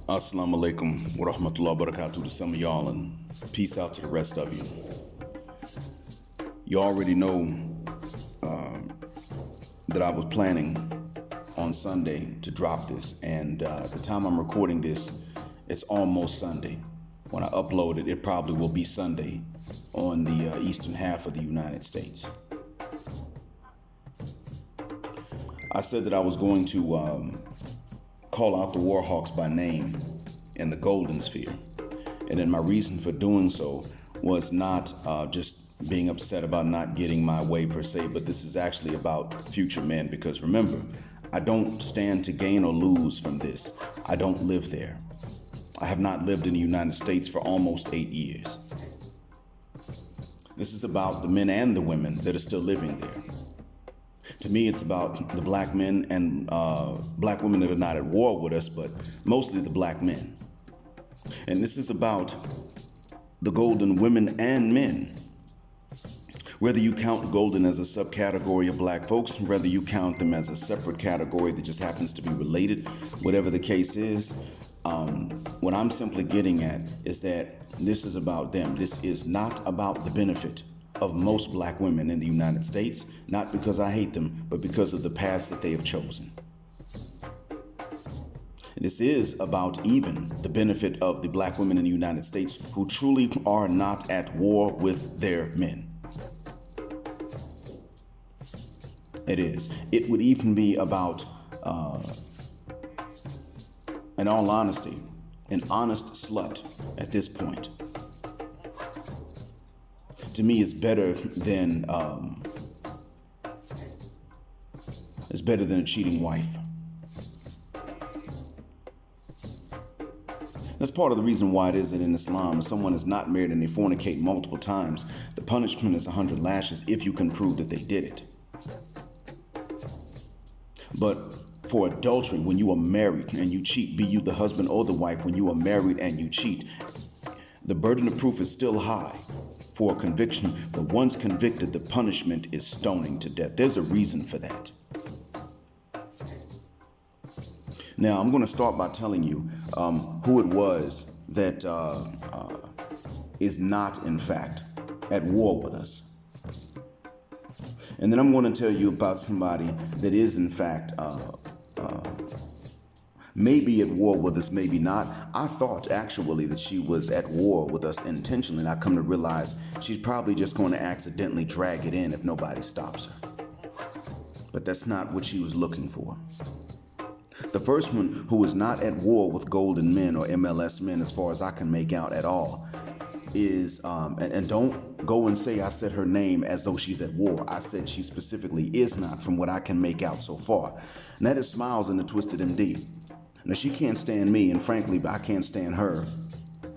Assalamu alaikum wa rahmatullahi wa barakatuh to some of y'all, and peace out to the rest of you. You already know that I was planning on Sunday to drop this, and at the time I'm recording this, it's almost Sunday. When I upload it, it probably will be Sunday on the eastern half of the United States. I said that I was going to call out the Warhawks by name in the Goldensphere. And then my reason for doing so was not just being upset about not getting my way per se, but this is actually about future men, because remember, I don't stand to gain or lose from this. I don't live there. I have not lived in the United States for almost 8 years. This is about the men and the women that are still living there. To me, it's about the black men and black women that are not at war with us, but mostly the black men. And this is about the golden women and men. Whether you count golden as a subcategory of black folks, whether you count them as a separate category that just happens to be related, whatever the case is, what I'm simply getting at is that this is about them. This is not about the benefit of most black women in the United States, not because I hate them, but because of the paths that they have chosen. This is about even the benefit of the black women in the United States who truly are not at war with their men. It is. It would even be about, in all honesty, an honest slut at this point. To me, it's better than a cheating wife. That's part of the reason why it is that in Islam, if someone is not married and they fornicate multiple times, the punishment is 100 lashes if you can prove that they did it. But for adultery, when you are married and you cheat, be you the husband or the wife, when you are married and you cheat, the burden of proof is still high for a conviction, but once convicted, the punishment is stoning to death. There's a reason for that. Now, I'm going to start by telling you who it was that is not, in fact, at war with us. And then I'm going to tell you about somebody that is, in fact, maybe at war with us, maybe not. I thought actually that she was at war with us intentionally, and I come to realize she's probably just going to accidentally drag it in if nobody stops her. But that's not what she was looking for. The first one who is not at war with golden men or MLS men, as far as I can make out at all, is, and don't go and say I said her name as though she's at war. I said she specifically is not, from what I can make out so far. And that is Smiles in the Twisted MD. Now, she can't stand me, and frankly, I can't stand her.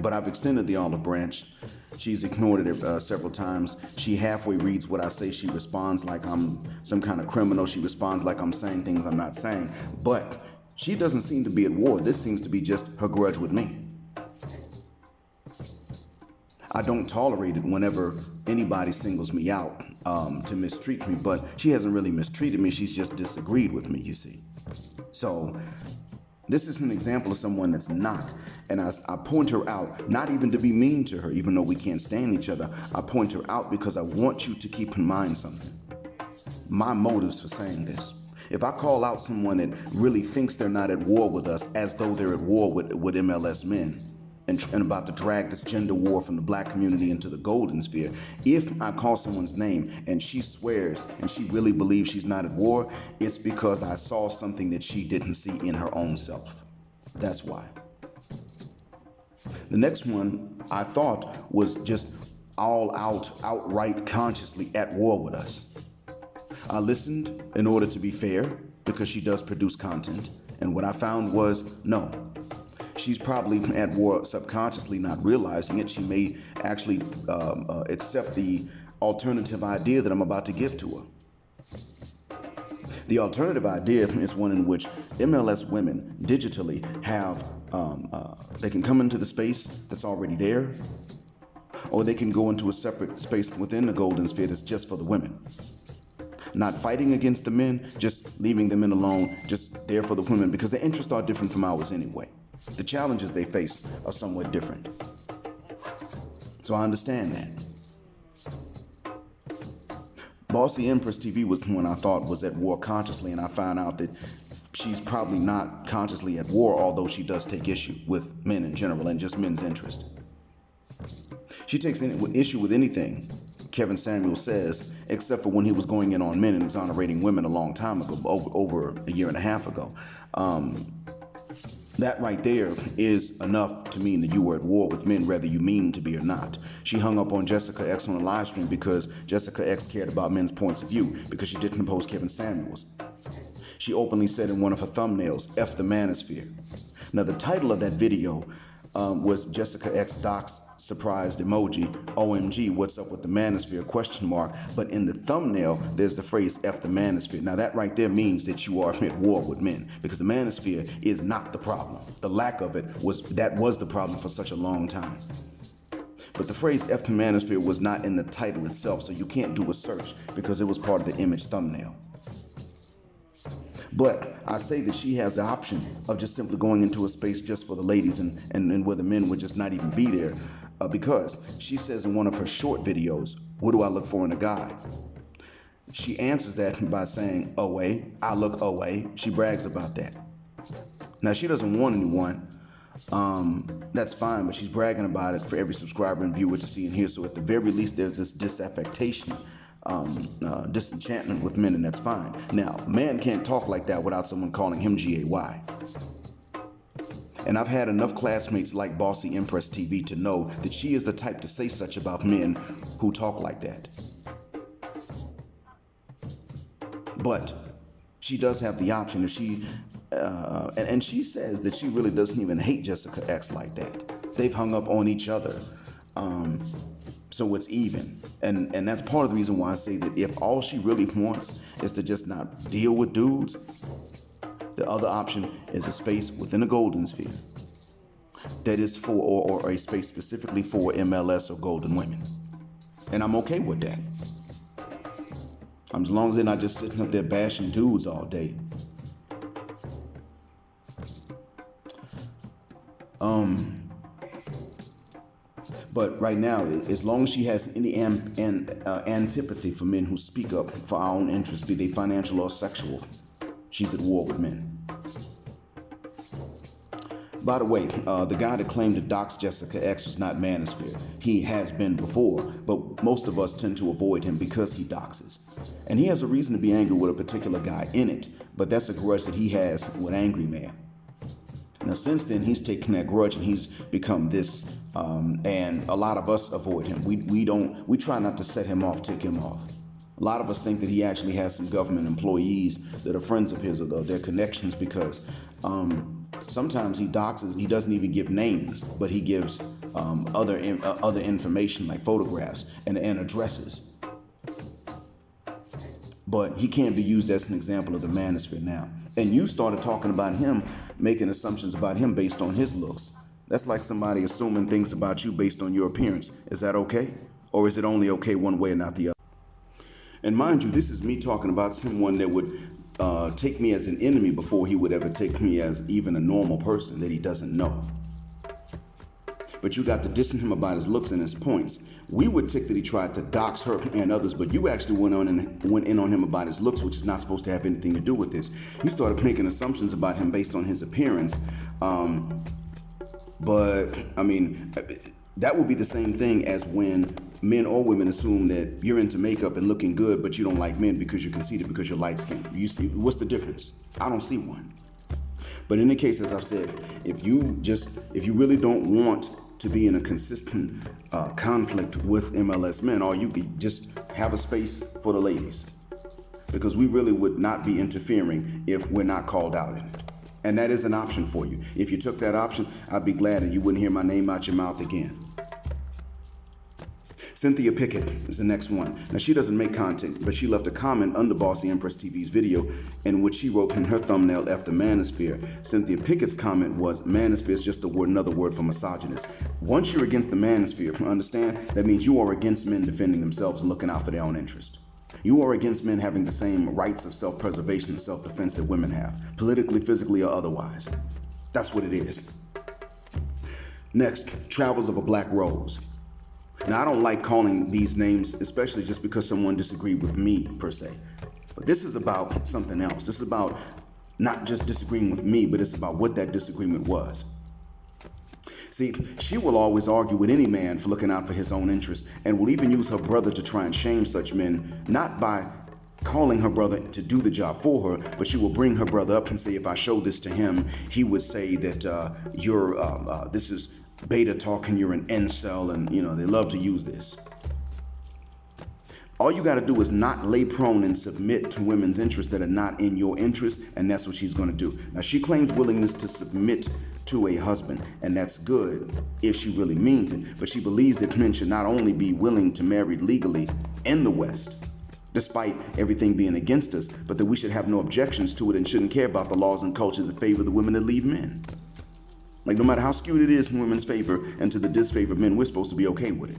But I've extended the olive branch. She's ignored it several times. She halfway reads what I say. She responds like I'm some kind of criminal. She responds like I'm saying things I'm not saying. But she doesn't seem to be at war. This seems to be just her grudge with me. I don't tolerate it whenever anybody singles me out to mistreat me, but she hasn't really mistreated me. She's just disagreed with me, you see. So this is an example of someone that's not. And I point her out, not even to be mean to her, even though we can't stand each other. I point her out because I want you to keep in mind something. My motives for saying this. If I call out someone that really thinks they're not at war with us as though they're at war with MLS men and about to drag this gender war from the black community into the golden sphere, if I call someone's name and she swears and she really believes she's not at war, it's because I saw something that she didn't see in her own self. That's why. The next one I thought was just outright consciously at war with us. I listened in order to be fair because she does produce content. And what I found was, no, she's probably at war subconsciously, not realizing it. She may actually accept the alternative idea that I'm about to give to her. The alternative idea is one in which MLS women digitally have, they can come into the space that's already there, or they can go into a separate space within the golden sphere that's just for the women. Not fighting against the men, just leaving them in alone, just there for the women, because their interests are different from ours anyway. The challenges they face are somewhat different. So I understand that. Bossy Empress TV was the one I thought was at war consciously, and I found out that she's probably not consciously at war, although she does take issue with men in general and just men's interest. She takes issue with anything Kevin Samuel says, except for when he was going in on men and exonerating women a long time ago, over a year and a half ago. That right there is enough to mean that you were at war with men, whether you mean to be or not. She hung up on Jessica X on a live stream because Jessica X cared about men's points of view, because she didn't oppose Kevin Samuels. She openly said in one of her thumbnails, F the manosphere. Now, the title of that video was Jessica X Doc's surprised emoji, OMG, what's up with the manosphere, ? But in the thumbnail, there's the phrase F the manosphere. Now that right there means that you are at war with men, because the manosphere is not the problem. The lack of it was the problem for such a long time. But the phrase F the manosphere was not in the title itself, so you can't do a search because it was part of the image thumbnail. But I say that she has the option of just simply going into a space just for the ladies and where the men would just not even be there, because she says in one of her short videos, what do I look for in a guy? She answers that by saying, OA, I look OA. She brags about that. Now, she doesn't want anyone. That's fine, but she's bragging about it for every subscriber and viewer to see and hear. So at the very least, there's this disaffection, disenchantment with men, and that's fine. Now, a man can't talk like that without someone calling him GAY. And I've had enough classmates like Bossy Empress TV to know that she is the type to say such about men who talk like that. But she does have the option if she, and she says that she really doesn't even hate Jessica X like that. They've hung up on each other. So it's even. And that's part of the reason why I say that if all she really wants is to just not deal with dudes, the other option is a space within a Goldensphere that is for, or a space specifically for MLS or golden women. And I'm okay with that. As long as they're not just sitting up there bashing dudes all day. But right now, as long as she has any antipathy for men who speak up for our own interests, be they financial or sexual, she's at war with men. By the way, the guy that claimed to dox Jessica X was not Manosphere. He has been before, but most of us tend to avoid him because he doxes. And he has a reason to be angry with a particular guy in it, but that's a grudge that he has with Angry Man. Now, since then, he's taken that grudge and he's become this, and a lot of us avoid him. We try not to set him off, tick him off. A lot of us think that he actually has some government employees that are friends of his or their connections, because sometimes he doxes. He doesn't even give names, but he gives other information like photographs and addresses. But he can't be used as an example of the manosphere now. And you started talking about him, making assumptions about him based on his looks. That's like somebody assuming things about you based on your appearance. Is that okay? Or is it only okay one way and not the other? And mind you, this is me talking about someone that would take me as an enemy before he would ever take me as even a normal person that he doesn't know. But you got to dissing him about his looks and his points. We would tick that he tried to dox her and others, but you actually went in on him about his looks, which is not supposed to have anything to do with this. You started making assumptions about him based on his appearance. But I mean, that would be the same thing as when men or women assume that you're into makeup and looking good, but you don't like men because you're conceited, because you're light skinned. You see, what's the difference? I don't see one. But in the case, as I've said, if you really don't want to be in a consistent conflict with MLS men, or you could just have a space for the ladies, because we really would not be interfering if we're not called out in it. And that is an option for you. If you took that option, I'd be glad and you wouldn't hear my name out your mouth again. Cynthia Pickett is the next one. Now, she doesn't make content, but she left a comment under Bossy Empress TV's video in which she wrote in her thumbnail, F the manosphere. Cynthia Pickett's comment was, manosphere is just another word for misogynist. Once you're against the manosphere, understand, that means you are against men defending themselves and looking out for their own interest. You are against men having the same rights of self-preservation and self-defense that women have, politically, physically, or otherwise. That's what it is. Next, Travels of a Black Rose. Now, I don't like calling these names, especially just because someone disagreed with me, per se. But this is about something else. This is about not just disagreeing with me, but it's about what that disagreement was. See, she will always argue with any man for looking out for his own interests, and will even use her brother to try and shame such men, not by calling her brother to do the job for her, but she will bring her brother up and say, if I show this to him, he would say that this is beta talk and you're an incel, and they love to use this. All you got to do is not lay prone and submit to women's interests that are not in your interest, and that's what she's going to do. Now, she claims willingness to submit to a husband, and that's good if she really means it, but she believes that men should not only be willing to marry legally in the West, despite everything being against us, but that we should have no objections to it and shouldn't care about the laws and culture that favor the women that leave men. Like, no matter how skewed it is in women's favor and to the disfavor of men, we're supposed to be okay with it.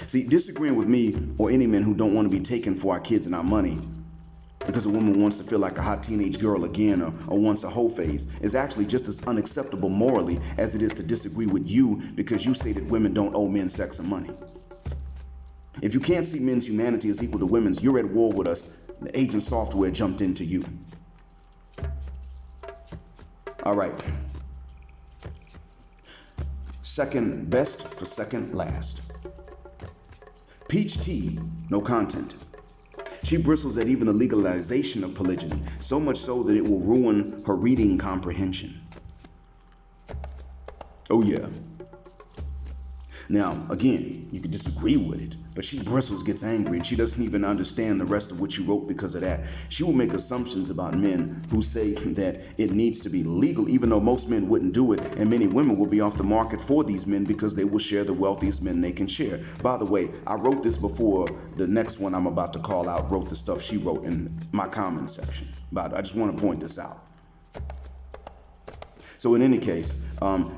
See, disagreeing with me or any men who don't want to be taken for our kids and our money because a woman wants to feel like a hot teenage girl again or wants a whole phase is actually just as unacceptable morally as it is to disagree with you because you say that women don't owe men sex and money. If you can't see men's humanity as equal to women's, you're at war with us. The agent software jumped into you. All right. Second best for second last. Peach tea, no content. She bristles at even the legalization of polygyny, so much so that it will ruin her reading comprehension. Oh yeah. Now, again, you could disagree with it, but she bristles, gets angry, and she doesn't even understand the rest of what you wrote because of that. She will make assumptions about men who say that it needs to be legal, even though most men wouldn't do it, and many women will be off the market for these men because they will share the wealthiest men they can share. By the way, I wrote this before the next one I'm about to call out wrote the stuff she wrote in my comment section. But I just want to point this out. So in any case,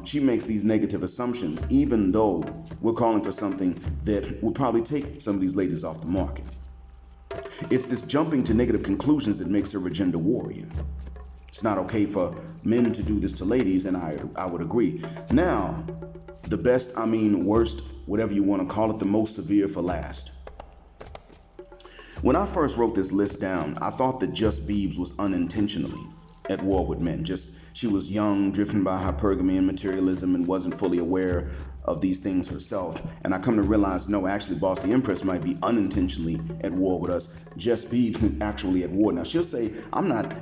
she makes these negative assumptions, even though we're calling for something that will probably take some of these ladies off the market. It's this jumping to negative conclusions that makes her a gender warrior. It's not okay for men to do this to ladies, and I would agree. Now, the best, worst, whatever you want to call it, the most severe for last. When I first wrote this list down, I thought that Just Biebs was unintentionally at war with men. She was young, driven by hypergamy and materialism, and wasn't fully aware of these things herself. And I come to realize, no, actually, Bossy Empress might be unintentionally at war with us. Just Biebs is actually at war. Now, she'll say, I'm not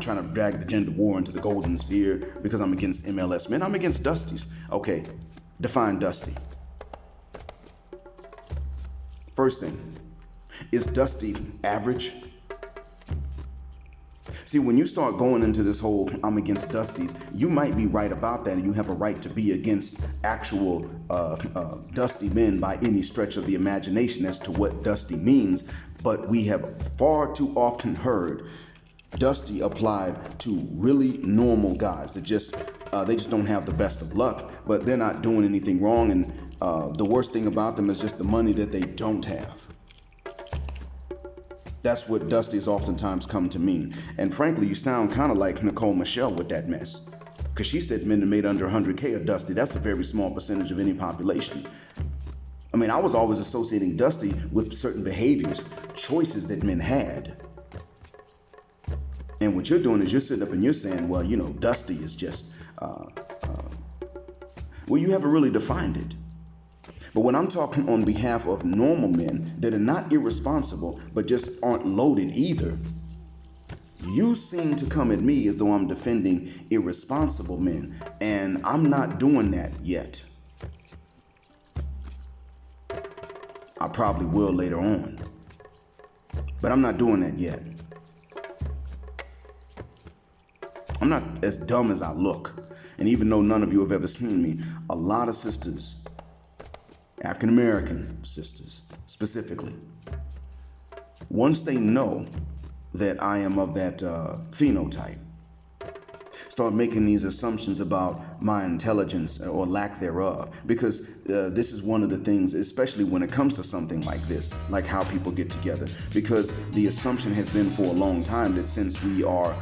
trying to drag the gender war into the Goldensphere because I'm against MLS men. I'm against Dusties. Okay, define Dusty. First thing, is Dusty average? See, when you start going into this whole I'm against Dusties, you might be right about that, and you have a right to be against actual dusty men by any stretch of the imagination as to what dusty means. But we have far too often heard dusty applied to really normal guys that they just don't have the best of luck, but they're not doing anything wrong, and the worst thing about them is just the money that they don't have. That's what dusty has oftentimes come to mean. And frankly, you sound kind of like Nicole Michelle with that mess. Because she said men that made under 100K are dusty. That's a very small percentage of any population. I was always associating dusty with certain behaviors, choices that men had. And what you're doing is you're sitting up and you're saying, well, dusty is just, well, you haven't really defined it. But when I'm talking on behalf of normal men that are not irresponsible, but just aren't loaded either, you seem to come at me as though I'm defending irresponsible men, and I'm not doing that yet. I probably will later on, but I'm not doing that yet. I'm not as dumb as I look, and even though none of you have ever seen me, a lot of sisters, African American sisters specifically, once they know that I am of that phenotype, start making these assumptions about my intelligence or lack thereof, because this is one of the things, especially when it comes to something like this, like how people get together, because the assumption has been for a long time that since we are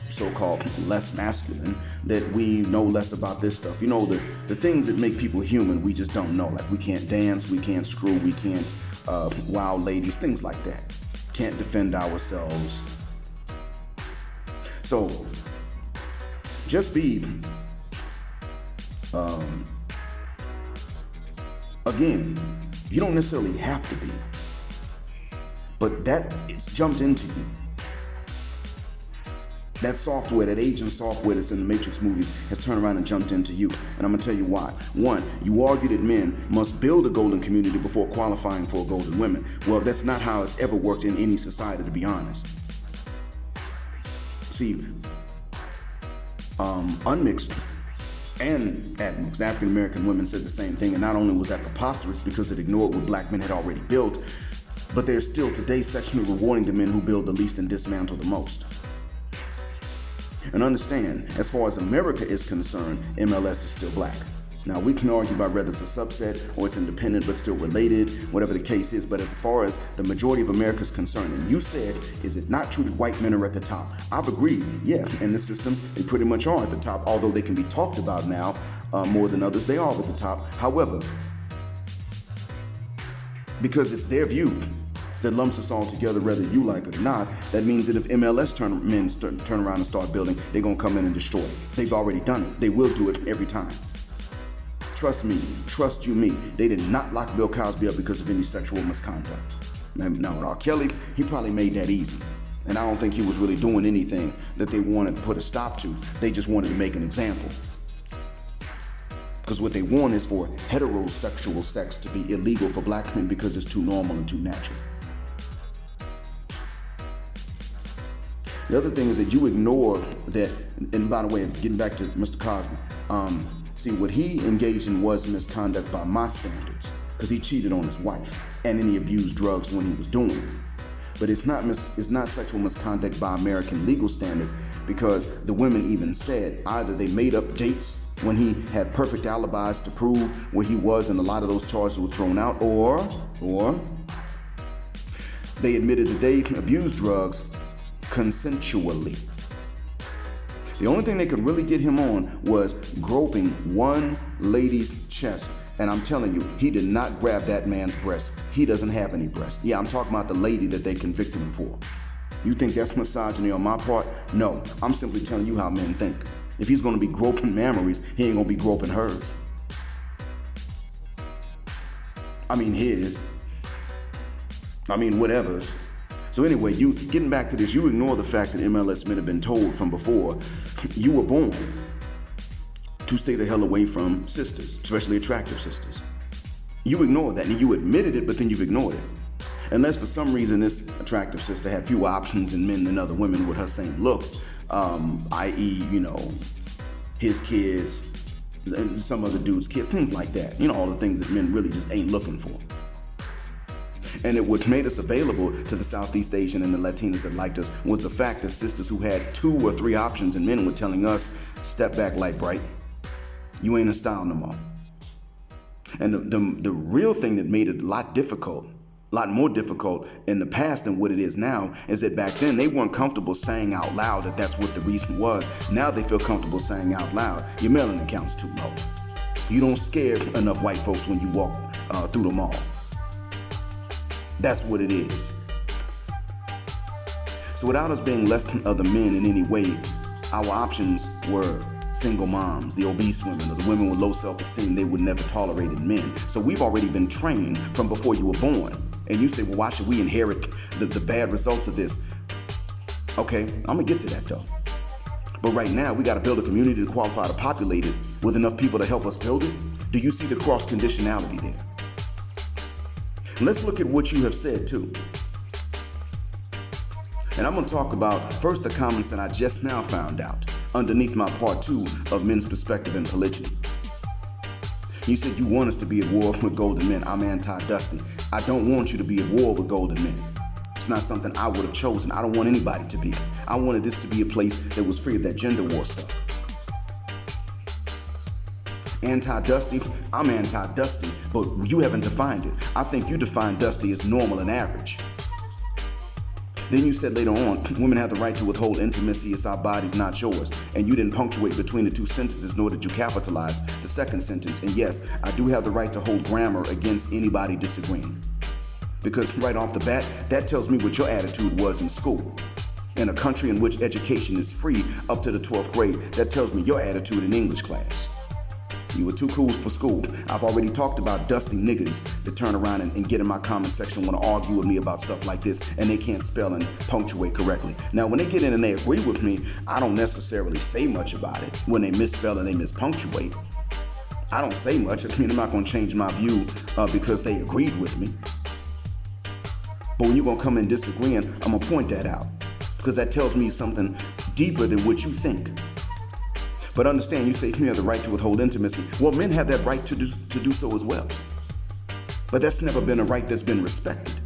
so-called less masculine, that we know less about this stuff. You know, the things that make people human, we just don't know. Like we can't dance, we can't screw, we can't wow ladies, things like that. Can't defend ourselves. So just be, again, you don't necessarily have to be, but that it's jumped into you. That software, that agent software that's in the Matrix movies has turned around and jumped into you. And I'm going to tell you why. One, you argue that men must build a golden community before qualifying for golden women. Well, that's not how it's ever worked in any society, to be honest. See, unmixed and admixed African-American women said the same thing. And not only was that preposterous because it ignored what black men had already built, but they're still today sexually rewarding the men who build the least and dismantle the most. And understand, as far as America is concerned, MLS is still black. Now, we can argue about whether it's a subset or it's independent but still related, whatever the case is, but as far as the majority of America is concerned, and you said, is it not true that white men are at the top? I've agreed, yeah, in the system, they pretty much are at the top, although they can be talked about now more than others, they are at the top. However, because it's their view that lumps us all together, whether you like it or not, that means that if MLS turn around and start building, they're going to come in and destroy it. They've already done it. They will do it every time. Trust me, trust you me. They did not lock Bill Cosby up because of any sexual misconduct. Now with R. Kelly, he probably made that easy. And I don't think he was really doing anything that they wanted to put a stop to. They just wanted to make an example. Because what they want is for heterosexual sex to be illegal for black men because it's too normal and too natural. The other thing is that you ignore that, and by the way, getting back to Mr. Cosby, see, what he engaged in was misconduct by my standards, because he cheated on his wife, and then he abused drugs when he was doing it. But it's not sexual misconduct by American legal standards, because the women even said either they made up dates when he had perfect alibis to prove where he was, and a lot of those charges were thrown out, or they admitted that they abused drugs consensually. The only thing they could really get him on was groping one lady's chest. And I'm telling you, he did not grab that man's breast. He doesn't have any breast. Yeah, I'm talking about the lady that they convicted him for. You think that's misogyny on my part? No, I'm simply telling you how men think. If he's going to be groping mammaries, he ain't going to be groping hers. I mean his. I mean whatever's. So anyway, you getting back to this, you ignore the fact that MLS men have been told from before, you were born to stay the hell away from sisters, especially attractive sisters. You ignored that, and you admitted it, but then you've ignored it. Unless for some reason this attractive sister had fewer options in men than other women with her same looks, i.e., you know, his kids, and some other dude's kids, things like that. You know, all the things that men really just ain't looking for. And what made us available to the Southeast Asian and the Latinas that liked us was the fact that sisters who had 2 or 3 options and men were telling us, step back, light bright. You ain't in style no more. And the real thing that made it a lot more difficult in the past than what it is now, is that back then they weren't comfortable saying out loud that that's what the reason was. Now they feel comfortable saying out loud, your mailing account's too low. You don't scare enough white folks when you walk through the mall. That's what it is. So without us being less than other men in any way, our options were single moms, the obese women, or the women with low self-esteem they would never tolerate in men. So we've already been trained from before you were born. And you say, well, why should we inherit the bad results of this? Okay, I'm gonna get to that though. But right now, we gotta build a community to qualify to populate it with enough people to help us build it. Do you see the cross-conditionality there? Let's look at what you have said too. And I'm going to talk about first the comments that I just now found out underneath my part 2 of men's perspective in polygyny. You said you want us to be at war with golden men. I'm anti-Dusty. I don't want you to be at war with golden men. It's not something I would have chosen. I don't want anybody to be. I wanted this to be a place that was free of that gender war stuff. Anti-dusty, I'm anti-dusty, but you haven't defined it. I think you defined dusty as normal and average. Then you said later on, women have the right to withhold intimacy. It's our bodies, not yours. And you didn't punctuate between the two sentences, nor did you capitalize the second sentence. And yes, I do have the right to hold grammar against anybody disagreeing. Because right off the bat, that tells me what your attitude was in school. In a country in which education is free up to the 12th grade, that tells me your attitude in English class. You were too cool for school. I've already talked about dusty niggas that turn around and get in my comment section, want to argue with me about stuff like this, and they can't spell and punctuate correctly. Now, when they get in and they agree with me, I don't necessarily say much about it. When they misspell and they mispunctuate, I don't say much. I mean, I'm not going to change my view because they agreed with me. But when you're going to come in disagreeing, I'm going to point that out because that tells me something deeper than what you think. But understand, you say you have the right to withhold intimacy. Well, men have that right to do so as well. But that's never been a right that's been respected.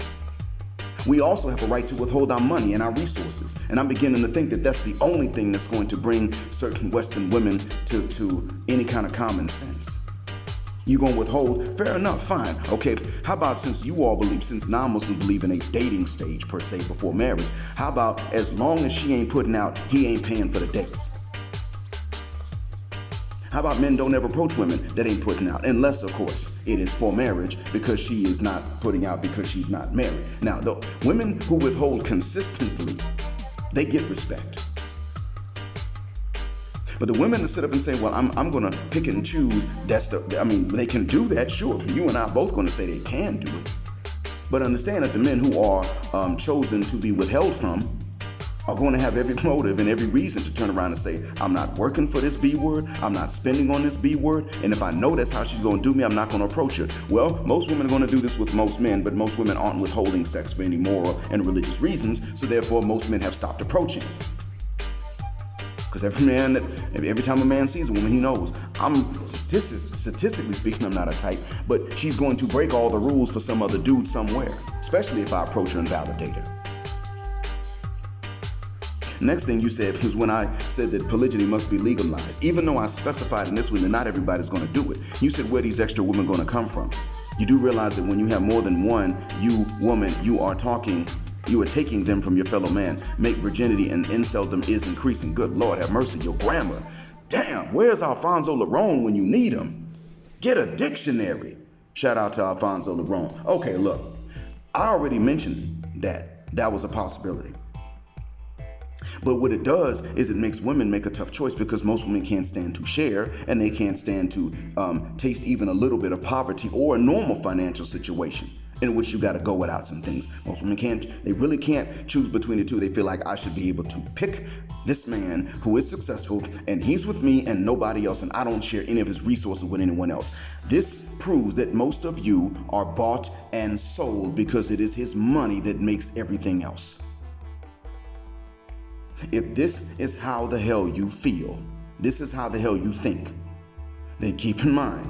We also have a right to withhold our money and our resources. And I'm beginning to think that that's the only thing that's going to bring certain Western women to any kind of common sense. You gonna withhold? Fair enough, fine. Okay, how about since non-Muslims believe in a dating stage per se before marriage, how about as long as she ain't putting out, he ain't paying for the dates? How about men don't ever approach women that ain't putting out, unless, of course, it is for marriage because she is not putting out because she's not married. Now, the women who withhold consistently, they get respect. But the women that sit up and say, well, I'm going to pick and choose, they can do that, sure. You and I are both going to say they can do it. But understand that the men who are chosen to be withheld from are going to have every motive and every reason to turn around and say, I'm not working for this B word, I'm not spending on this B word, and if I know that's how she's going to do me, I'm not going to approach her. Well, most women are going to do this with most men, but most women aren't withholding sex for any moral and religious reasons, so therefore most men have stopped approaching. Because every time a man sees a woman, he knows, statistically speaking, I'm not a type, but she's going to break all the rules for some other dude somewhere, especially if I approach her and validate her. Next thing you said was when I said that polygyny must be legalized. Even though I specified in this one that not everybody's going to do it. You said where these extra women going to come from. You do realize that when you have more than one you are taking them from your fellow man. Make virginity and inceldom is increasing. Good Lord, have mercy, your grammar. Damn, where's Alfonso Larone when you need him? Get a dictionary. Shout out to Alfonso Larone. Okay, look, I already mentioned that was a possibility. But what it does is it makes women make a tough choice because most women can't stand to share and they can't stand to taste even a little bit of poverty or a normal financial situation in which you got to go without some things. Most women really can't choose between the two. They feel like I should be able to pick this man who is successful and he's with me and nobody else and I don't share any of his resources with anyone else. This proves that most of you are bought and sold because it is his money that makes everything else. If this is how the hell you feel, this is how the hell you think, then keep in mind,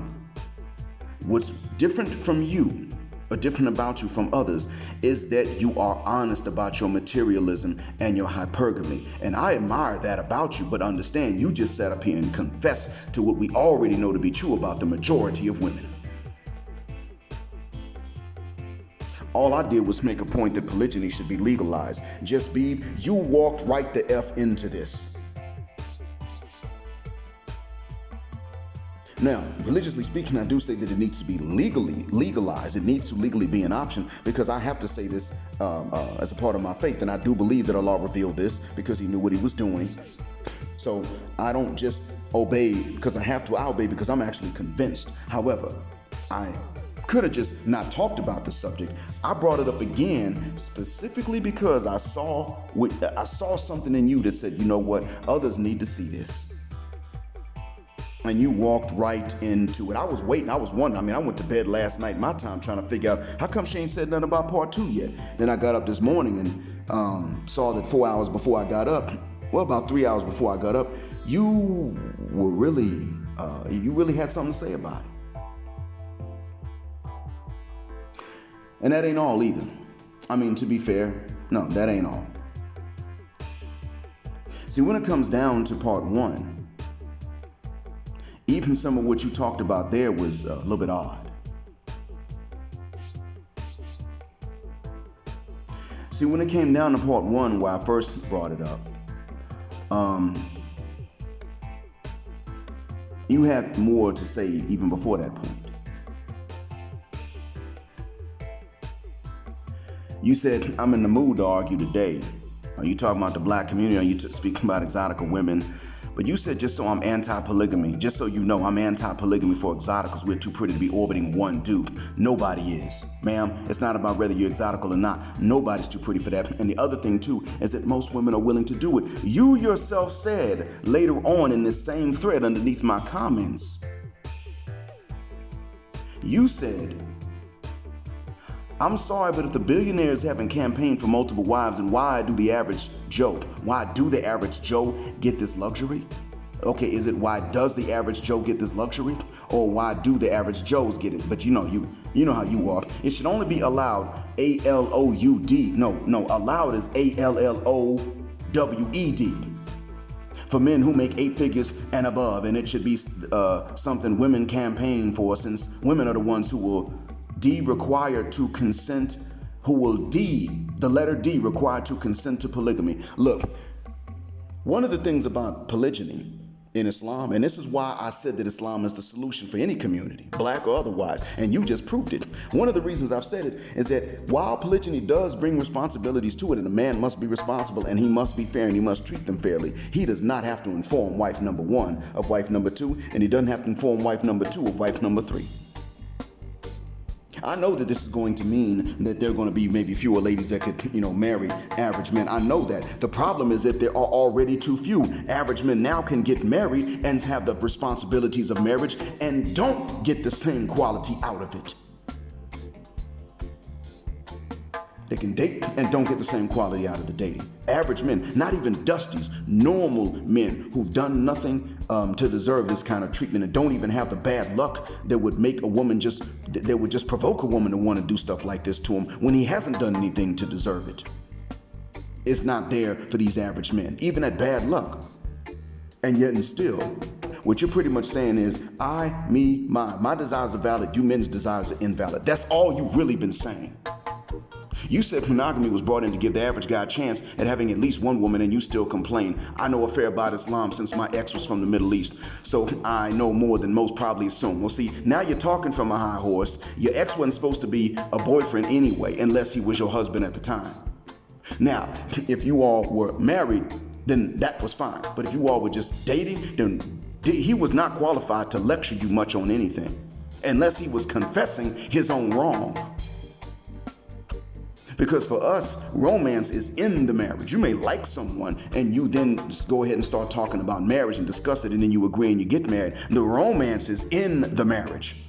what's different from you, or different about you from others, is that you are honest about your materialism and your hypergamy. And I admire that about you, but understand, you just sat up here and confessed to what we already know to be true about the majority of women. All I did was make a point that polygyny should be legalized. Just Beeb, you walked right the F into this. Now, religiously speaking, I do say that it needs to be legalized. It needs to legally be an option because I have to say this as a part of my faith. And I do believe that Allah revealed this because he knew what he was doing. So I don't just obey because I have to. I obey because I'm actually convinced. However, I could have just not talked about the subject. I brought it up again specifically because I saw something in you that said, you know what, others need to see this. And you walked right into it. I was waiting. I was wondering. I went to bed last night, my time, trying to figure out how come she ain't said nothing about part 2 yet. Then I got up this morning and saw that 4 hours before I got up, about 3 hours before I got up, you really had something to say about it. And that ain't all either. I mean, to be fair, no, that ain't all. See, when it comes down to part one, even some of what you talked about there was a little bit odd. See, when it came down to part one, where I first brought it up, you had more to say even before that point. You said, I'm in the mood to argue today. Are you talking about the black community? Are you speaking about exotica women? But you said, just so I'm anti-polygamy, just so you know, I'm anti-polygamy for exoticals. We're too pretty to be orbiting one dude. Nobody is. Ma'am, it's not about whether you're exotical or not. Nobody's too pretty for that. And the other thing, too, is that most women are willing to do it. You yourself said later on in this same thread underneath my comments, you said, I'm sorry, but if the billionaires haven't campaigned for multiple wives, then why do the average Joe get this luxury? Okay, is it why does the average Joe get this luxury? Or why do the average Joes get it? But you know how you are. It should only be allowed A-L-O-U-D. No, allowed is A-L-L-O-W-E-D. For men who make 8 figures and above, and it should be something women campaign for, since women are the ones who will required to consent, the letter D, required to consent to polygamy. Look, one of the things about polygyny in Islam, and this is why I said that Islam is the solution for any community, black or otherwise, and you just proved it. One of the reasons I've said it is that while polygyny does bring responsibilities to it, and a man must be responsible, and he must be fair, and he must treat them fairly, he does not have to inform wife number 1 of wife number 2, and he doesn't have to inform wife number 2 of wife number 3. I know that this is going to mean that there are going to be maybe fewer ladies that could, marry average men. I know that. The problem is that there are already too few. Average men now can get married and have the responsibilities of marriage and don't get the same quality out of it. They can date and don't get the same quality out of the dating. Average men, not even dusties, normal men who've done nothing to deserve this kind of treatment and don't even have the bad luck that would make a woman that would just provoke a woman to want to do stuff like this to him when he hasn't done anything to deserve it. It's not there for these average men, even at bad luck. And yet and still, what you're pretty much saying is, I, me, mine. My desires are valid, you men's desires are invalid. That's all you've really been saying. You said monogamy was brought in to give the average guy a chance at having at least one woman, and you still complain. I know a fair about Islam since my ex was from the Middle East, so I know more than most probably assume. Well, see, now you're talking from a high horse. Your ex wasn't supposed to be a boyfriend anyway, unless he was your husband at the time. Now, if you all were married, then that was fine. But if you all were just dating, then he was not qualified to lecture you much on anything, unless he was confessing his own wrong. Because for us, romance is in the marriage. You may like someone and you then just go ahead and start talking about marriage and discuss it, and then you agree and you get married. The romance is in the marriage.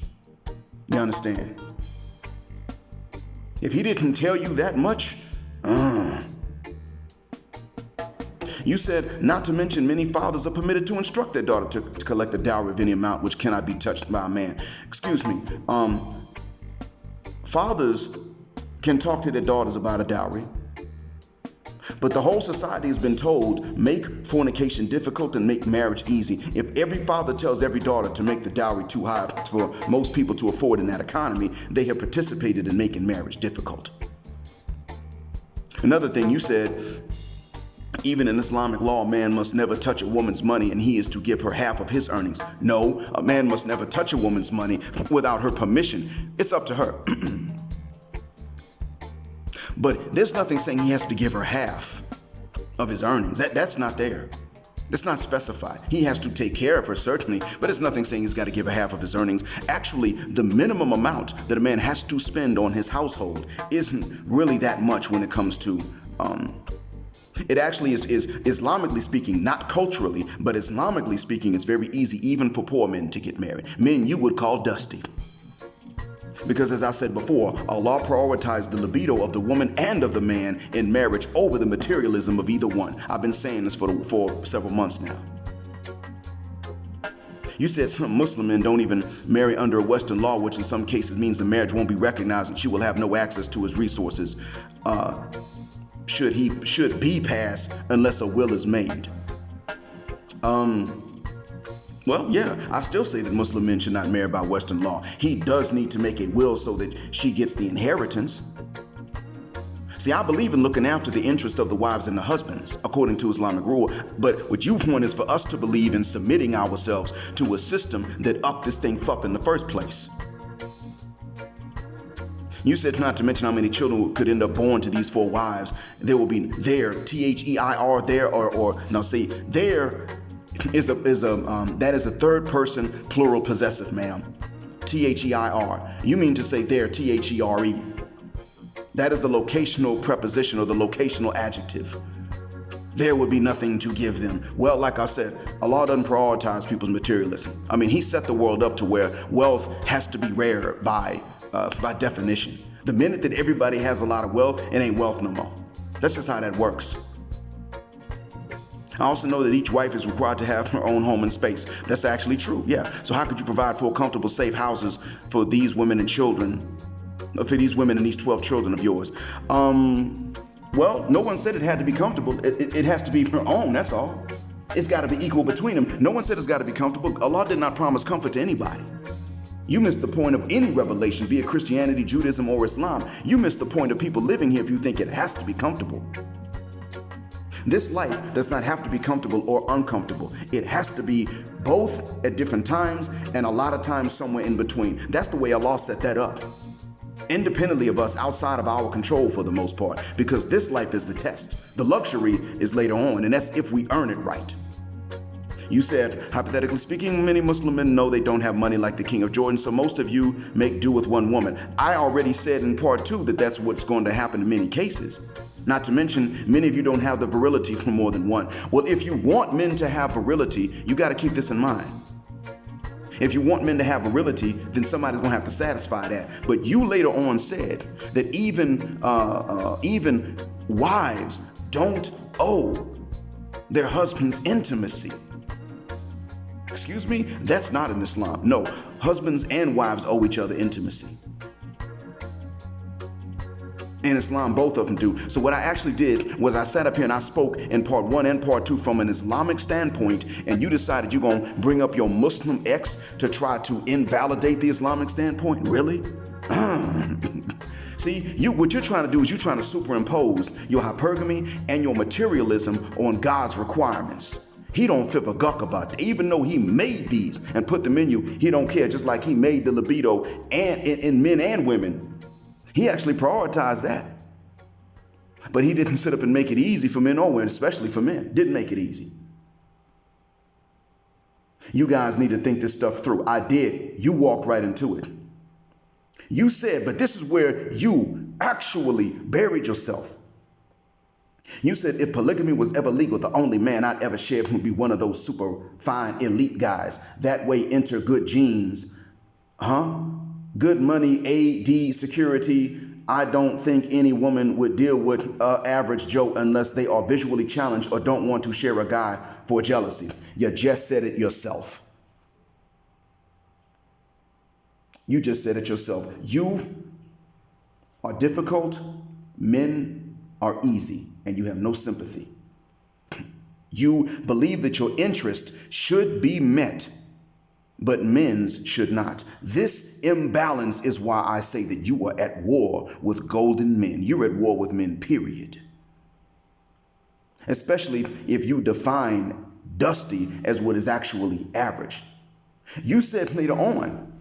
You understand? If he didn't tell you that much, You said, not to mention many fathers are permitted to instruct their daughter to collect a dowry of any amount which cannot be touched by a man. Excuse me. Fathers can talk to their daughters about a dowry, but the whole society has been told, make fornication difficult and make marriage easy. If every father tells every daughter to make the dowry too high for most people to afford in that economy, they have participated in making marriage difficult. Another thing you said, even in Islamic law, a man must never touch a woman's money and he is to give her half of his earnings. No, a man must never touch a woman's money without her permission. It's up to her. But there's nothing saying he has to give her half of his earnings. That's not there. It's not specified. He has to take care of her, certainly, but there's nothing saying he's got to give her half of his earnings. Actually, the minimum amount that a man has to spend on his household isn't really that much when it comes to, it actually is Islamically speaking, not culturally, but Islamically speaking, it's very easy even for poor men to get married. Men you would call dusty. Because as I said before, Allah prioritized the libido of the woman and of the man in marriage over the materialism of either one. I've been saying this for several months now. You said some Muslim men don't even marry under a Western law, which in some cases means the marriage won't be recognized and she will have no access to his resources. should be passed unless a will is made. Well, yeah, I still say that Muslim men should not marry by Western law. He does need to make a will so that she gets the inheritance. See, I believe in looking after the interest of the wives and the husbands, according to Islamic rule. But what you want is for us to believe in submitting ourselves to a system that upped this thing up in the first place. You said not to mention how many children could end up born to these 4 wives. There will be there, T-H-E-I-R, there, or now see, there is that is a third person plural possessive, ma'am. T-H-E-I-R. You mean to say there, T-H-E-R-E. That is the locational preposition or the locational adjective. There would be nothing to give them. Well, like I said, Allah doesn't prioritize people's materialism. I mean, he set the world up to where wealth has to be rare by definition. The minute that everybody has a lot of wealth, it ain't wealth no more. That's just how that works. I also know that each wife is required to have her own home and space. That's actually true, yeah. So how could you provide 4 comfortable, safe houses for these women and children, for these women and these 12 children of yours? Well, no one said it had to be comfortable. It has to be her own, that's all. It's got to be equal between them. No one said it's got to be comfortable. Allah did not promise comfort to anybody. You missed the point of any revelation, be it Christianity, Judaism, or Islam. You missed the point of people living here if you think it has to be comfortable. This life does not have to be comfortable or uncomfortable. It has to be both at different times and a lot of times somewhere in between. That's the way Allah set that up. Independently of us, outside of our control for the most part, because this life is the test. The luxury is later on, and that's if we earn it right. You said, hypothetically speaking, many Muslim men know they don't have money like the King of Jordan, so most of you make do with one woman. I already said in part 2 that that's what's going to happen in many cases. Not to mention, many of you don't have the virility for more than one. Well, if you want men to have virility, you got to keep this in mind. If you want men to have virility, then somebody's going to have to satisfy that. But you later on said that even wives don't owe their husbands intimacy. Excuse me? That's not in Islam. No, husbands and wives owe each other intimacy. In Islam, both of them do. So what I actually did was I sat up here and I spoke in part 1 and part 2 from an Islamic standpoint, and you decided you're going to bring up your Muslim ex to try to invalidate the Islamic standpoint? Really? See, what you're trying to do is you're trying to superimpose your hypergamy and your materialism on God's requirements. He don't flip a guck about it. Even though he made these and put them in you, he don't care, just like he made the libido and in men and women. He actually prioritized that. But he didn't sit up and make it easy for men or women, especially for men. Didn't make it easy. You guys need to think this stuff through. I did. You walked right into it. You said, but this is where you actually buried yourself. You said if polygamy was ever legal, the only man I'd ever share would be one of those super fine elite guys. That way enter good genes. Good money, AD, security. I don't think any woman would deal with average Joe unless they are visually challenged or don't want to share a guy for jealousy. You just said it yourself. You just said it yourself. You are difficult. Men are easy, and you have no sympathy. You believe that your interest should be met, but men's should not. This imbalance is why I say that you are at war with golden men. You're at war with men, period. Especially if you define dusty as what is actually average. You said later on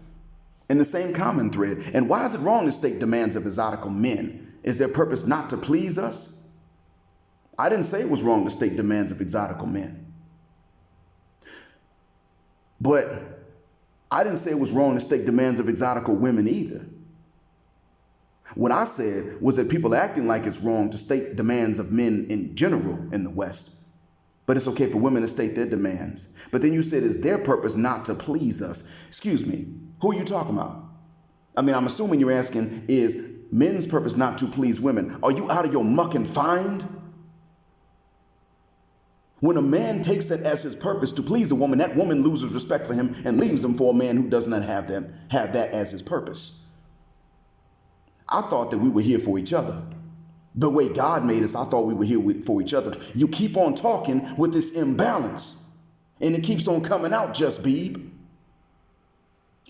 in the same common thread, and why is it wrong to state demands of exotical men? Is their purpose not to please us? I didn't say it was wrong to state demands of exotical men. But I didn't say it was wrong to state demands of exotical women either. What I said was that people acting like it's wrong to state demands of men in general in the West, but it's okay for women to state their demands. But then you said it's their purpose not to please us. Excuse me, who are you talking about? I mean, I'm assuming you're asking, is men's purpose not to please women? Are you out of your muck and find? When a man takes it as his purpose to please a woman, that woman loses respect for him and leaves him for a man who does not have that as his purpose. I thought that we were here for each other. The way God made us, I thought we were here for each other. You keep on talking with this imbalance, and it keeps on coming out, Just Beeb.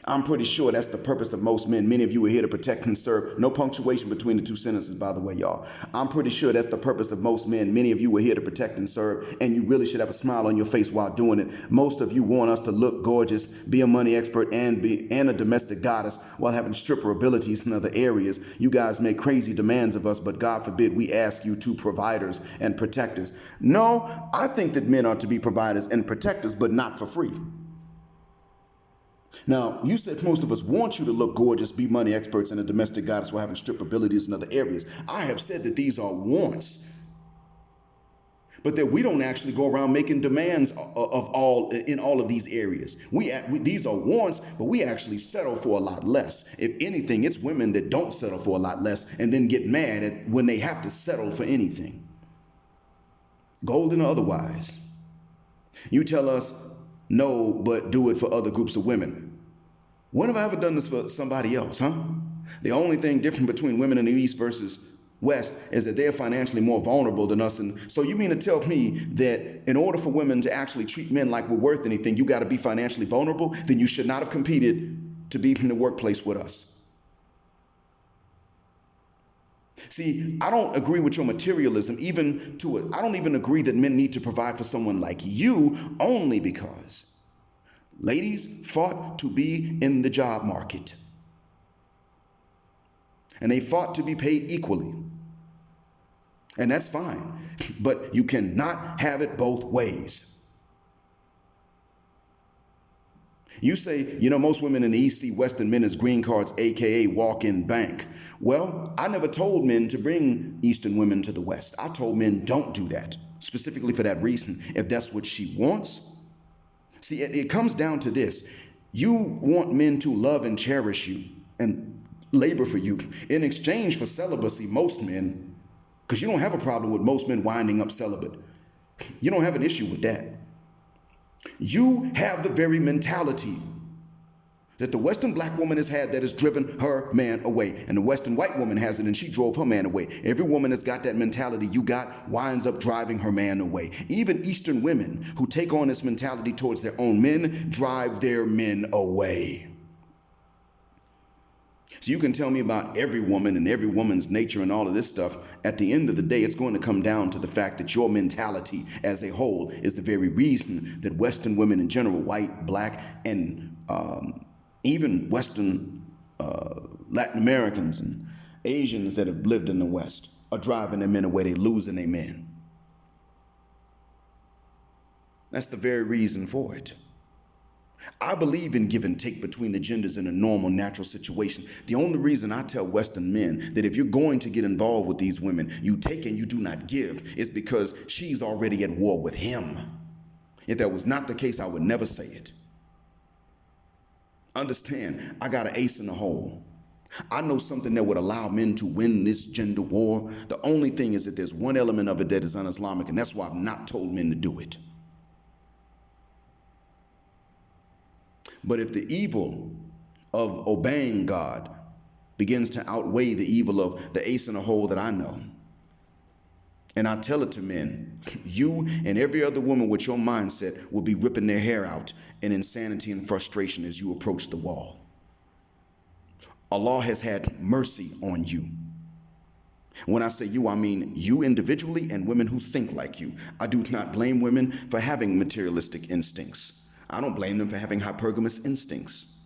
I'm pretty sure that's the purpose of most men. Many of you are here to protect and serve. No punctuation between the two sentences, by the way, y'all. I'm pretty sure that's the purpose of most men. Many of you are here to protect and serve, and you really should have a smile on your face while doing it. Most of you want us to look gorgeous, be a money expert, and a domestic goddess while having stripper abilities in other areas. You guys make crazy demands of us, but God forbid we ask you to providers and protectors. No, I think that men are to be providers and protectors, but not for free. Now, you said most of us want you to look gorgeous, be money experts, and a domestic goddess while having strip abilities in other areas. I have said that these are wants, but that we don't actually go around making demands in all of these areas. These are wants, but we actually settle for a lot less. If anything, it's women that don't settle for a lot less and then get mad when they have to settle for anything, golden or otherwise. You tell us no, but do it for other groups of women. When have I ever done this for somebody else, huh? The only thing different between women in the East versus West is that they're financially more vulnerable than us. And so you mean to tell me that in order for women to actually treat men like we're worth anything, you got to be financially vulnerable? Then you should not have competed to be in the workplace with us. See, I don't agree with your materialism, I don't even agree that men need to provide for someone like you, only because ladies fought to be in the job market. And they fought to be paid equally. And that's fine. But you cannot have it both ways. You say, most women in the East see Western men as green cards, aka walk-in bank. Well, I never told men to bring Eastern women to the West. I told men don't do that, specifically for that reason. If that's what she wants. See, it comes down to this. You want men to love and cherish you and labor for you in exchange for celibacy, most men, because you don't have a problem with most men winding up celibate. You don't have an issue with that. You have the very mentality that the Western black woman has had that has driven her man away. And the Western white woman has it, and she drove her man away. Every woman that's got that mentality you got winds up driving her man away. Even Eastern women who take on this mentality towards their own men drive their men away. So you can tell me about every woman and every woman's nature and all of this stuff. At the end of the day, it's going to come down to the fact that your mentality as a whole is the very reason that Western women in general, white, black, and even Western Latin Americans and Asians that have lived in the West are driving their men away. They're losing their men. That's the very reason for it. I believe in give and take between the genders in a normal, natural situation. The only reason I tell Western men that if you're going to get involved with these women, you take and you do not give, is because she's already at war with him. If that was not the case, I would never say it. Understand, I got an ace in the hole. I know something that would allow men to win this gender war. The only thing is that there's one element of it that is un-Islamic, and that's why I've not told men to do it. But if the evil of obeying God begins to outweigh the evil of the ace in the hole that I know, and I tell it to men, you and every other woman with your mindset will be ripping their hair out in insanity and frustration as you approach the wall. Allah has had mercy on you. When I say you, I mean you individually and women who think like you. I do not blame women for having materialistic instincts. I don't blame them for having hypergamous instincts.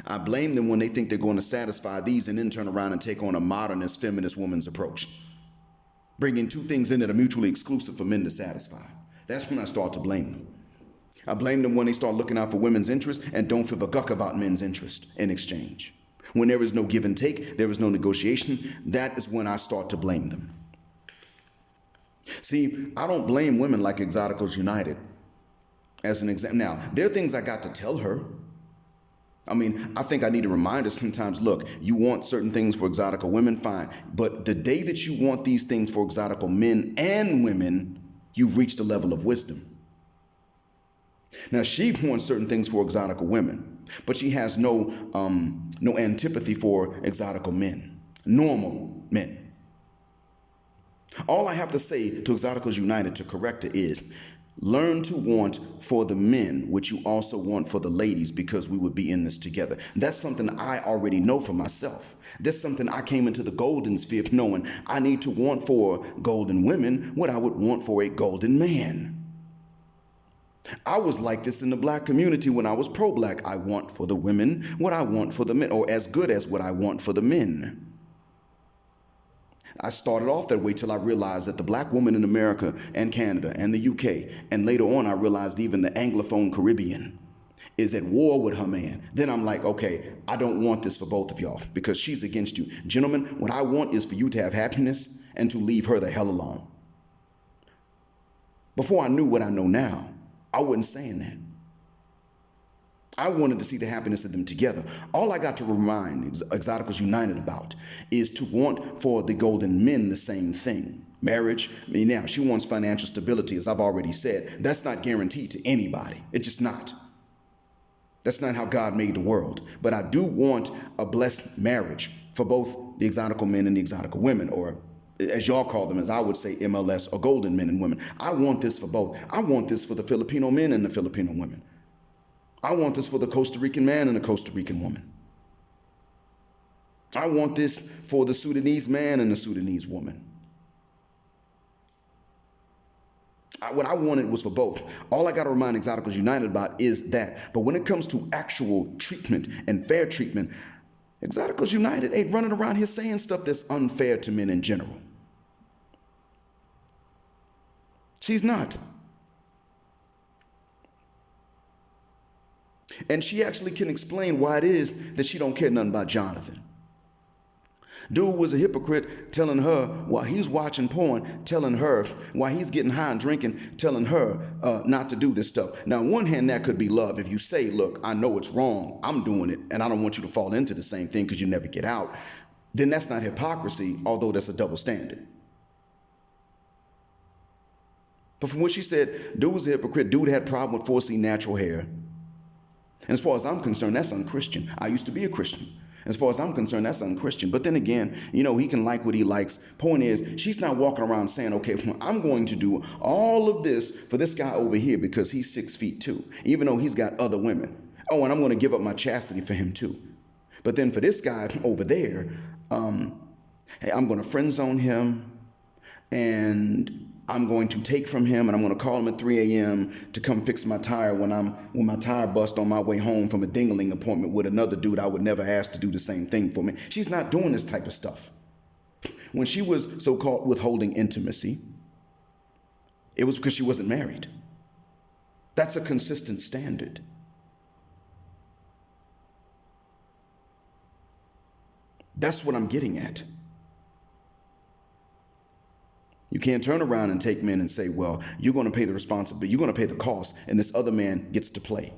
I blame them when they think they're going to satisfy these and then turn around and take on a modernist, feminist woman's approach, bringing two things in that are mutually exclusive for men to satisfy. That's when I start to blame them. I blame them when they start looking out for women's interests and don't give a guck about men's interest in exchange. When there is no give and take, there is no negotiation, that is when I start to blame them. See, I don't blame women like Exoticals United. As an example, now, there are things I got to tell her. I mean, I think I need to remind her sometimes, look, you want certain things for Exotical women, fine. But the day that you want these things for Exotical men and women, you've reached a level of wisdom. Now, she wants certain things for Exotical women, but she has no antipathy for Exotical men, normal men. All I have to say to Exoticals United to correct it is, learn to want for the men, which you also want for the ladies, because we would be in this together. That's something I already know for myself. That's something I came into the Goldensphere knowing I need to want for golden women what I would want for a golden man. I was like this in the black community when I was pro-black. I want for the women what I want for the men, or as good as what I want for the men. I started off that way till I realized that the black woman in America and Canada and the UK, and later on I realized even the Anglophone Caribbean, is at war with her man. Then I'm like, okay, I don't want this for both of y'all because she's against you. Gentlemen, what I want is for you to have happiness and to leave her the hell alone. Before I knew what I know now, I wasn't saying that. I wanted to see the happiness of them together. All I got to remind Exoticals United about is to want for the golden men the same thing. Marriage, now she wants financial stability, as I've already said. That's not guaranteed to anybody. It's just not. That's not how God made the world. But I do want a blessed marriage for both the exotical men and the exotical women, or as y'all call them, as I would say, MLS, or golden men and women. I want this for both. I want this for the Filipino men and the Filipino women. I want this for the Costa Rican man and the Costa Rican woman. I want this for the Sudanese man and the Sudanese woman. What I wanted was for both. All I got to remind Exoticals United about is that. But when it comes to actual treatment and fair treatment, Exoticals United ain't running around here saying stuff that's unfair to men in general. She's not. And she actually can explain why it is that she don't care nothing about Jonathan. Dude was a hypocrite, telling her while he's watching porn, telling her while he's getting high and drinking, telling her not to do this stuff. Now, on one hand, that could be love. If you say, look, I know it's wrong, I'm doing it, and I don't want you to fall into the same thing because you never get out, then that's not hypocrisy, although that's a double standard. But from what she said, dude was a hypocrite. Dude had a problem with 4C natural hair. And as far as I'm concerned, that's unchristian. I used to be a Christian. As far as I'm concerned, that's unchristian. But then again, he can like what he likes. Point is, she's not walking around saying, okay, I'm going to do all of this for this guy over here because he's 6 feet too, even though he's got other women. Oh, and I'm going to give up my chastity for him too. But then for this guy over there, hey, I'm going to friend zone him, and I'm going to take from him, and I'm going to call him at 3 a.m. to come fix my tire when my tire bust on my way home from a dingling appointment with another dude I would never ask to do the same thing for me. She's not doing this type of stuff. When she was so-called withholding intimacy, it was because she wasn't married. That's a consistent standard. That's what I'm getting at. You can't turn around and take men and say, well, you're going to pay the responsibility, you're going to pay the cost, and this other man gets to play.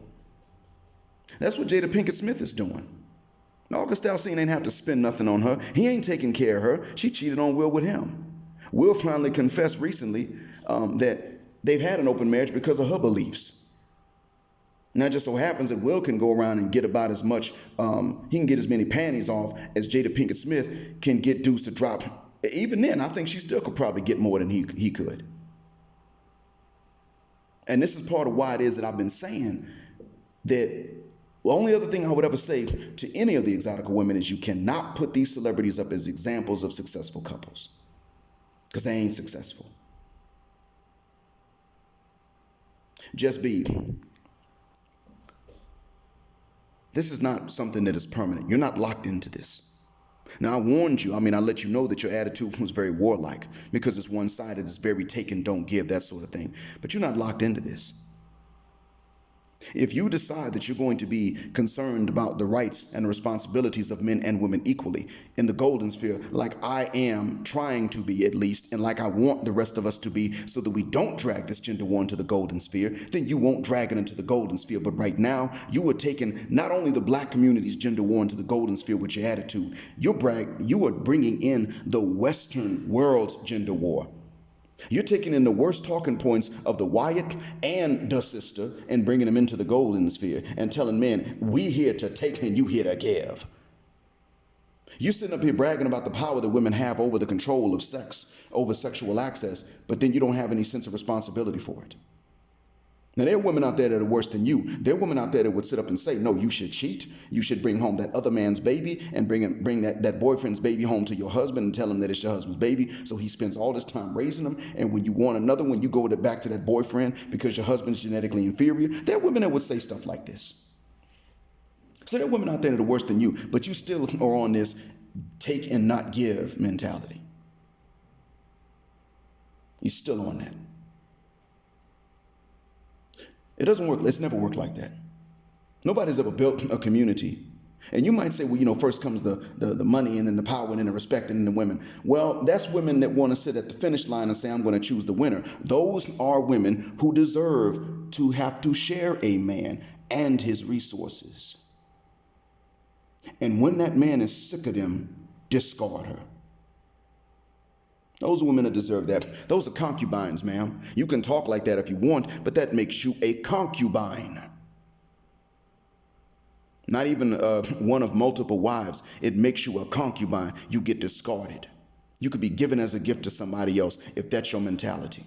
That's what Jada Pinkett Smith is doing. August Alsina ain't have to spend nothing on her. He ain't taking care of her. She cheated on Will with him. Will finally confessed recently that they've had an open marriage because of her beliefs. Now, it just so happens that Will can go around and get about as much, he can get as many panties off as Jada Pinkett Smith can get dudes to drop. Even then, I think she still could probably get more than he could. And this is part of why it is that I've been saying that the only other thing I would ever say to any of the exotic women is you cannot put these celebrities up as examples of successful couples, because they ain't successful. Just be. This is not something that is permanent. You're not locked into this. Now, I warned you. I let you know that your attitude was very warlike because it's one-sided. It's very take and don't give, that sort of thing. But you're not locked into this. If you decide that you're going to be concerned about the rights and responsibilities of men and women equally in the Goldensphere, like I am trying to be at least, and like I want the rest of us to be, so that we don't drag this gender war into the Goldensphere, then you won't drag it into the Goldensphere. But right now, you are taking not only the black community's gender war into the Goldensphere with your attitude, you are bringing in the Western world's gender war. You're taking in the worst talking points of the Wyatt and the sister and bringing them into the Goldensphere and telling men, we here to take and you here to give. You sitting up here bragging about the power that women have over the control of sex, over sexual access, but then you don't have any sense of responsibility for it. Now, there are women out there that are worse than you. There are women out there that would sit up and say, no, you should cheat. You should bring home that other man's baby and bring that boyfriend's baby home to your husband and tell him that it's your husband's baby. So he spends all this time raising them. And when you want another one, you go back to that boyfriend because your husband's genetically inferior. There are women that would say stuff like this. So there are women out there that are worse than you, but you still are on this take and not give mentality. You're still on that. It doesn't work. It's never worked like that. Nobody's ever built a community. And you might say, well, first comes the money and then the power and then the respect and then the women. Well, that's women that want to sit at the finish line and say, I'm going to choose the winner. Those are women who deserve to have to share a man and his resources. And when that man is sick of them, discard her. Those are women that deserve that. Those are concubines, ma'am. You can talk like that if you want, but that makes you a concubine. Not even one of multiple wives. It makes you a concubine. You get discarded. You could be given as a gift to somebody else if that's your mentality.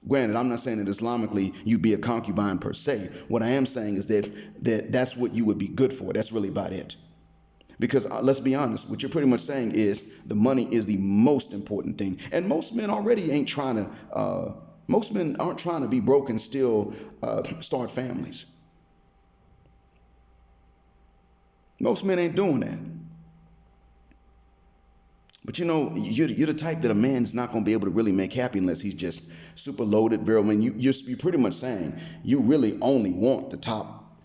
Granted, I'm not saying that Islamically you be a concubine per se. What I am saying is that's what you would be good for. That's really about it. Because let's be honest, what you're pretty much saying is the money is the most important thing. And most men already ain't trying to, most men aren't trying to be broke and still start families. Most men ain't doing that. But you're the type that a man's not going to be able to really make happy unless he's just super loaded, virile. I mean, you're pretty much saying you really only want the top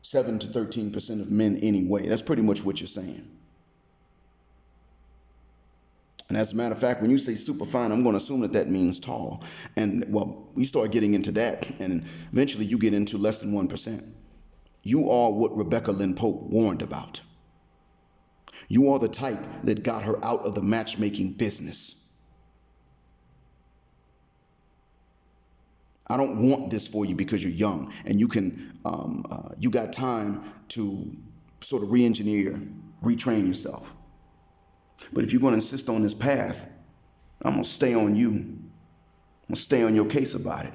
7 to 13% of men anyway. That's pretty much what you're saying. And as a matter of fact, when you say super fine, I'm going to assume that means tall. And well, you start getting into that, and eventually you get into less than 1%. You are what Rebecca Lynn Pope warned about. You are the type that got her out of the matchmaking business. I don't want this for you because you're young and you can, you got time to sort of re-engineer, retrain yourself. But if you're going to insist on this path, I'm going to stay on you. I'm going to stay on your case about it.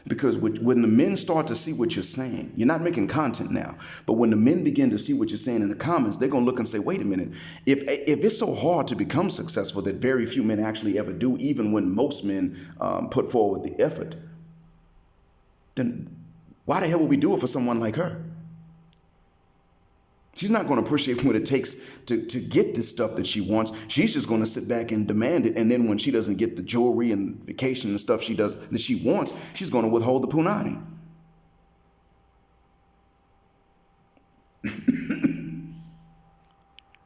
Because when the men start to see what you're saying, you're not making content now, but when the men begin to see what you're saying in the comments, they're going to look and say, wait a minute, if it's so hard to become successful that very few men actually ever do, even when most men put forward the effort, then why the hell would we do it for someone like her? She's not going to appreciate what it takes to get this stuff that she wants. She's just going to sit back and demand it. And then when she doesn't get the jewelry and vacation and stuff that she wants, she's going to withhold the punani.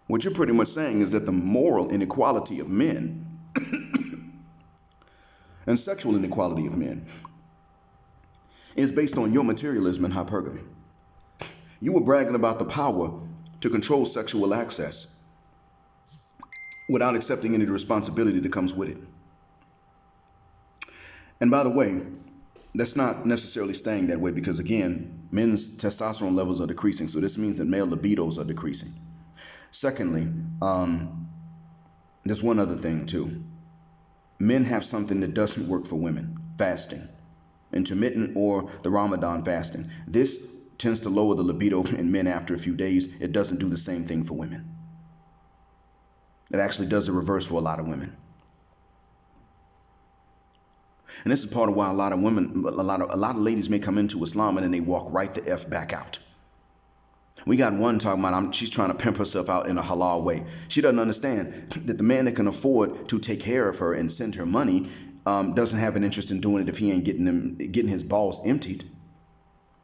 What you're pretty much saying is that the moral inequality of men and sexual inequality of men is based on your materialism and hypergamy. You were bragging about the power to control sexual access without accepting any of the responsibility that comes with it. And by the way, that's not necessarily staying that way because, again, men's testosterone levels are decreasing. So this means that male libidos are decreasing. Secondly, there's one other thing, too. Men have something that doesn't work for women, fasting, intermittent or the Ramadan fasting. This tends to lower the libido in men after a few days. It doesn't do the same thing for women. It actually does the reverse for a lot of women. And this is part of why a lot of women, a lot of ladies may come into Islam and then they walk right the F back out. We got one talking about she's trying to pimp herself out in a halal way. She doesn't understand that the man that can afford to take care of her and send her money doesn't have an interest in doing it if he ain't getting his balls emptied.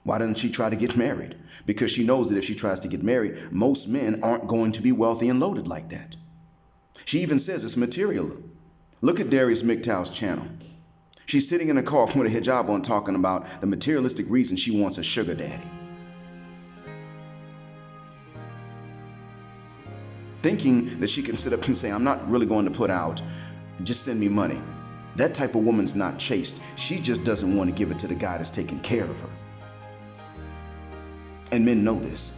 Why doesn't she try to get married? Because she knows that if she tries to get married, most men aren't going to be wealthy and loaded like that. She even says it's material. Look at Darius McTow's channel. She's sitting in a car with a hijab on talking about the materialistic reason she wants a sugar daddy. Thinking that she can sit up and say, I'm not really going to put out, just send me money. That type of woman's not chaste. She just doesn't want to give it to the guy that's taking care of her. And men know this.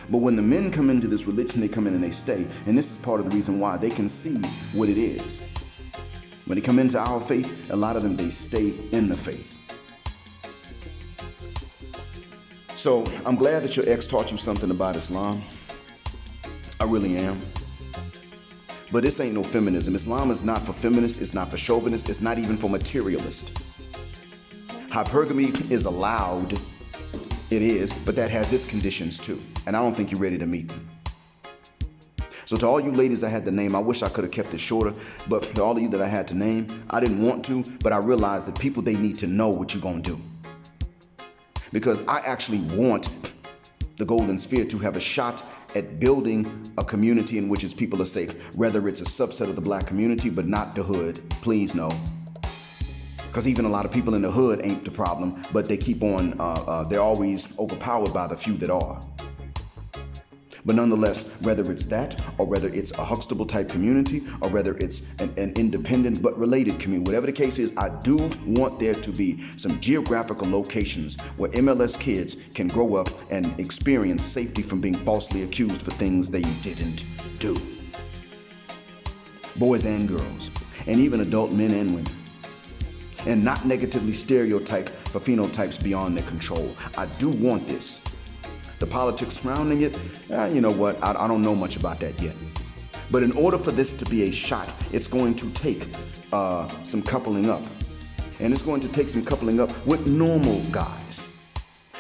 But when the men come into this religion, they come in and they stay. And this is part of the reason why they can see what it is. When they come into our faith, a lot of them, they stay in the faith. So I'm glad that your ex taught you something about Islam. I really am. But this ain't no feminism. Islam is not for feminists. It's not for chauvinists. It's not even for materialists. Hypergamy is allowed. It is, but that has its conditions too. And I don't think you're ready to meet them. So to all you ladies I had to name, I wish I could have kept it shorter, but to all of you that I had to name, I didn't want to, but I realized that people, they need to know what you're going to do. Because I actually want the Goldensphere to have a shot at building a community in which its people are safe, whether it's a subset of the black community, but not the hood. Please no. Because even a lot of people in the hood ain't the problem, but they keep on, they're always overpowered by the few that are. But nonetheless, whether it's that, or whether it's a Huxtable type community, or whether it's an independent but related community, whatever the case is, I do want there to be some geographical locations where MLS kids can grow up and experience safety from being falsely accused for things they didn't do. Boys and girls, and even adult men and women. And not negatively stereotyped for phenotypes beyond their control. I do want this. The politics surrounding it, you know what, I don't know much about that yet. But in order for this to be a shot, it's going to take some coupling up. And it's going to take some coupling up with normal guys.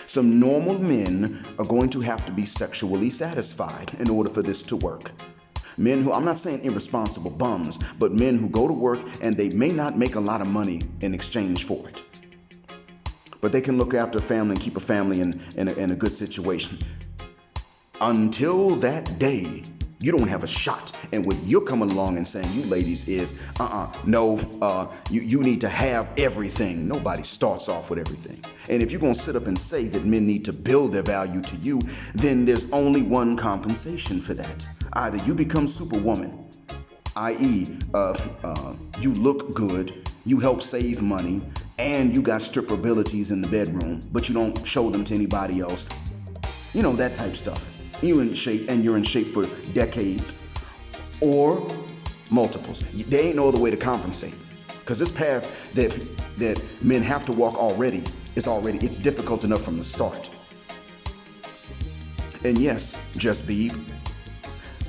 Some normal men are going to have to be sexually satisfied in order for this to work. Men who, I'm not saying irresponsible bums, but men who go to work and they may not make a lot of money in exchange for it. But they can look after a family and keep a family in a good situation. Until that day, you don't have a shot. And what you're coming along and saying, you ladies, is, you need to have everything. Nobody starts off with everything. And if you're going to sit up and say that men need to build their value to you, then there's only one compensation for that. Either you become Superwoman, i.e., you look good, you help save money, and you got stripper abilities in the bedroom, but you don't show them to anybody else. You know, that type stuff. You're in shape, and you're in shape for decades. Or multiples. There ain't no other way to compensate. Because this path that men have to walk it's difficult enough from the start. And yes, just be.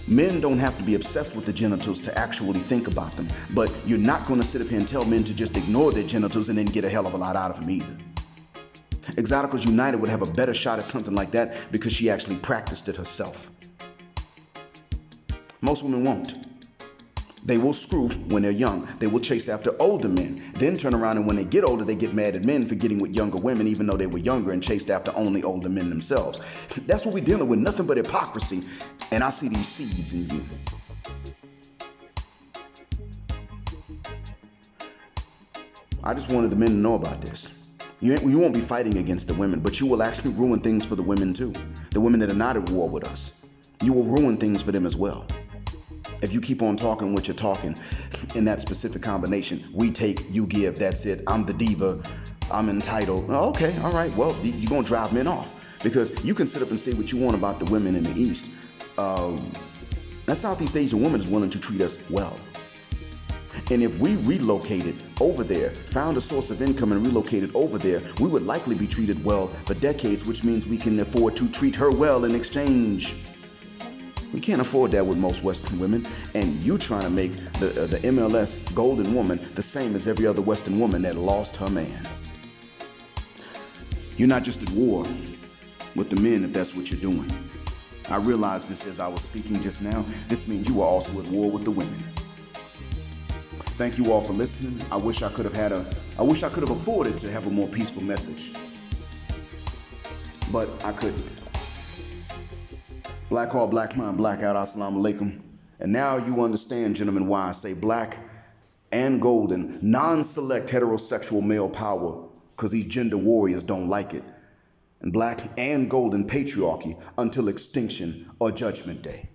Men don't have to be obsessed with the genitals to actually think about them, but you're not going to sit up here and tell men to just ignore their genitals and then get a hell of a lot out of them either. Exoticals United would have a better shot at something like that because she actually practiced it herself. Most women won't. They will screw when they're young. They will chase after older men, then turn around and when they get older, they get mad at men for getting with younger women, even though they were younger and chased after only older men themselves. That's what we're dealing with, nothing but hypocrisy. And I see these seeds in you. I just wanted the men to know about this. You won't be fighting against the women, but you will actually ruin things for the women too. The women that are not at war with us. You will ruin things for them as well. If you keep on talking what you're talking in that specific combination, we take, you give, that's it. I'm the diva, I'm entitled. Okay, all right, well, you're going to drive men off. Because you can sit up and say what you want about the women in the East. That Southeast Asian woman is willing to treat us well. And if we relocated over there, found a source of income and relocated over there, we would likely be treated well for decades, which means we can afford to treat her well in exchange. We can't afford that with most Western women, and you trying to make the MLS golden woman the same as every other Western woman that lost her man. You're not just at war with the men if that's what you're doing. I realized this as I was speaking just now. This means you are also at war with the women. Thank you all for listening. I wish I could have afforded to have a more peaceful message, but I couldn't. Black heart, black mind, black out, assalamu alaikum. And now you understand, gentlemen, why I say black and golden, non-select heterosexual male power, because these gender warriors don't like it. And black and golden patriarchy until extinction or judgment day.